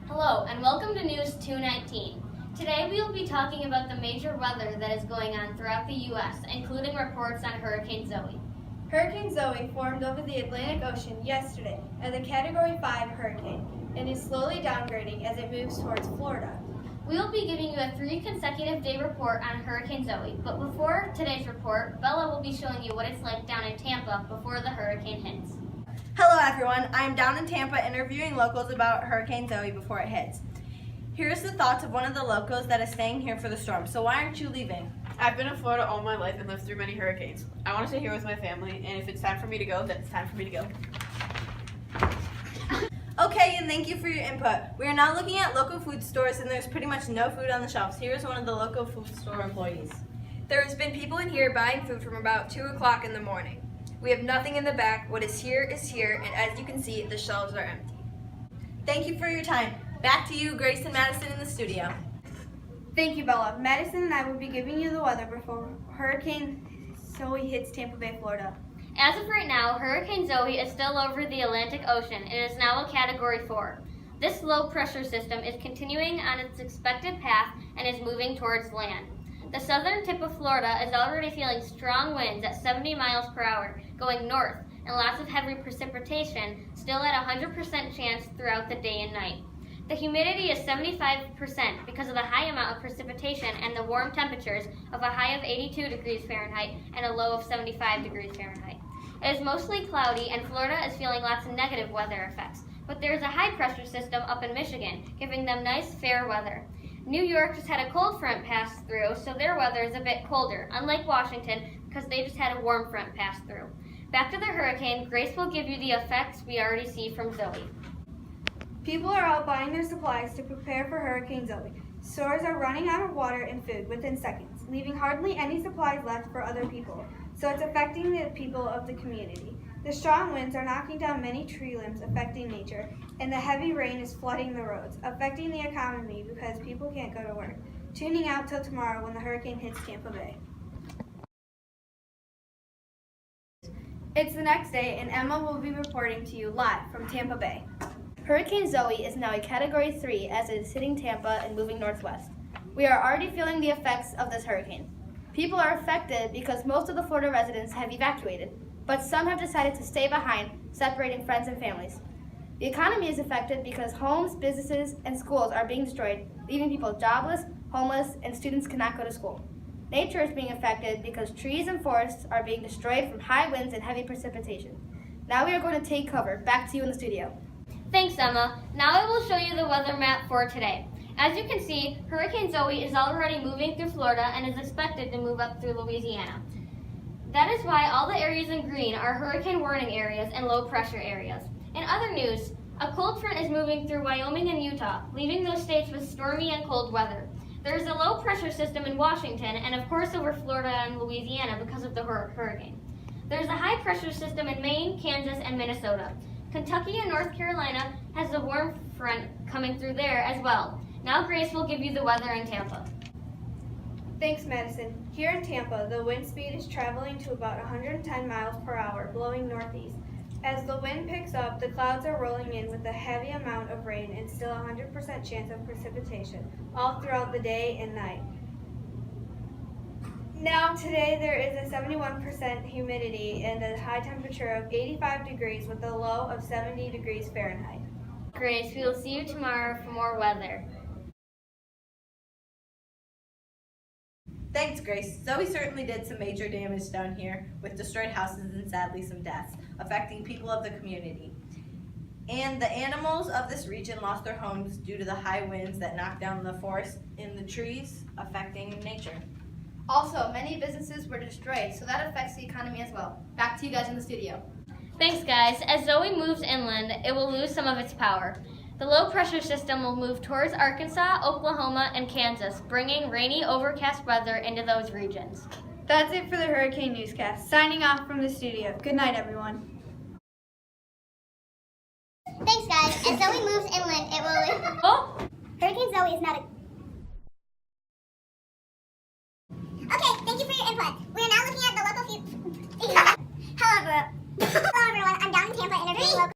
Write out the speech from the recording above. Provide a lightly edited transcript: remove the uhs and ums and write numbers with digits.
Hello and welcome to News 219. Today we will be talking about the major weather that is going on throughout the U.S., including reports on Hurricane Zoe. Hurricane Zoe formed over the Atlantic Ocean yesterday as a Category 5 hurricane and is slowly downgrading as it moves towards Florida. We will be giving you a 3 consecutive day report on Hurricane Zoe, but before today's report, Bella will be showing you what it's like down in Tampa before the hurricane hits. Hello everyone, I'm down in Tampa interviewing locals about Hurricane Zoe before it hits. Here's the thoughts of one of the locals that is staying here for the storm. So why aren't you leaving? I've been in Florida all my life and lived through many hurricanes. I want to stay here with my family, and if it's time for me to go, then it's time for me to go. Okay, and thank you for your input. We are now looking at local food stores and there's pretty much no food on the shelves. Here's one of the local food store employees. There has been people in here buying food from about 2 o'clock in the morning. We have nothing in the back. What is here, and as you can see, the shelves are empty. Thank you for your time. Back to you, Grace and Madison in the studio. Thank you, Bella. Madison and I will be giving you the weather before Hurricane Zoe hits Tampa Bay, Florida. As of right now, Hurricane Zoe is still over the Atlantic Ocean and is now a Category 4. This low pressure system is continuing on its expected path and is moving towards land. The southern tip of Florida is already feeling strong winds at 70 miles per hour going north and lots of heavy precipitation, still at 100% chance throughout the day and night. The humidity is 75% because of the high amount of precipitation and the warm temperatures of a high of 82 degrees Fahrenheit and a low of 75 degrees Fahrenheit. It is mostly cloudy and Florida is feeling lots of negative weather effects, but there is a high pressure system up in Michigan, giving them nice, fair weather. New York just had a cold front pass through, so their weather is a bit colder, unlike Washington, because they just had a warm front pass through. Back to the hurricane, Grace will give you the effects we already see from Zoe. People are out buying their supplies to prepare for Hurricane Zoe. Stores are running out of water and food within seconds, leaving hardly any supplies left for other people, so it's affecting the people of the community. The strong winds are knocking down many tree limbs, affecting nature, and the heavy rain is flooding the roads, affecting the economy because people can't go to work. Tuning out till tomorrow when the hurricane hits Tampa Bay. It's the next day, and Emma will be reporting to you live from Tampa Bay. Hurricane Zoe is now a Category 3 as it is hitting Tampa and moving northwest. We are already feeling the effects of this hurricane. People are affected because most of the Florida residents have evacuated, but some have decided to stay behind, separating friends and families. The economy is affected because homes, businesses, and schools are being destroyed, leaving people jobless, homeless, and students cannot go to school. Nature is being affected because trees and forests are being destroyed from high winds and heavy precipitation. Now we are going to take cover. Back to you in the studio. Thanks, Emma. Now I will show you the weather map for today. As you can see, Hurricane Zoe is already moving through Florida and is expected to move up through Louisiana. That is why all the areas in green are hurricane warning areas and low pressure areas. In other news, a cold front is moving through Wyoming and Utah, leaving those states with stormy and cold weather. There is a low pressure system in Washington and of course over Florida and Louisiana because of the hurricane. There is a high pressure system in Maine, Kansas, and Minnesota. Kentucky and North Carolina has a warm front coming through there as well. Now Grace will give you the weather in Tampa. Thanks, Madison. Here in Tampa, the wind speed is traveling to about 110 miles per hour, blowing northeast. As the wind picks up, the clouds are rolling in with a heavy amount of rain and still a 100% chance of precipitation all throughout the day and night. Now, today there is a 71% humidity and a high temperature of 85 degrees with a low of 70 degrees Fahrenheit. Grace, we will see you tomorrow for more weather. Thanks, Grace. Zoe certainly did some major damage down here with destroyed houses and sadly some deaths, affecting people of the community. And the animals of this region lost their homes due to the high winds that knocked down the forest and the trees, affecting nature. Also, many businesses were destroyed, so that affects the economy as well. Back to you guys in the studio. Thanks, guys. As Zoe moves inland, it will lose some of its power. The low pressure system will move towards Arkansas, Oklahoma, and Kansas, bringing rainy, overcast weather into those regions. That's it for the Hurricane Newscast. Signing off from the studio. Good night, everyone. Thanks, guys. As Zoe moves inland, it will... Oh! Hurricane Zoe is not a... Okay, thank you for your input. We are now looking at the local... Hello, everyone. I'm down in Tampa interviewing local...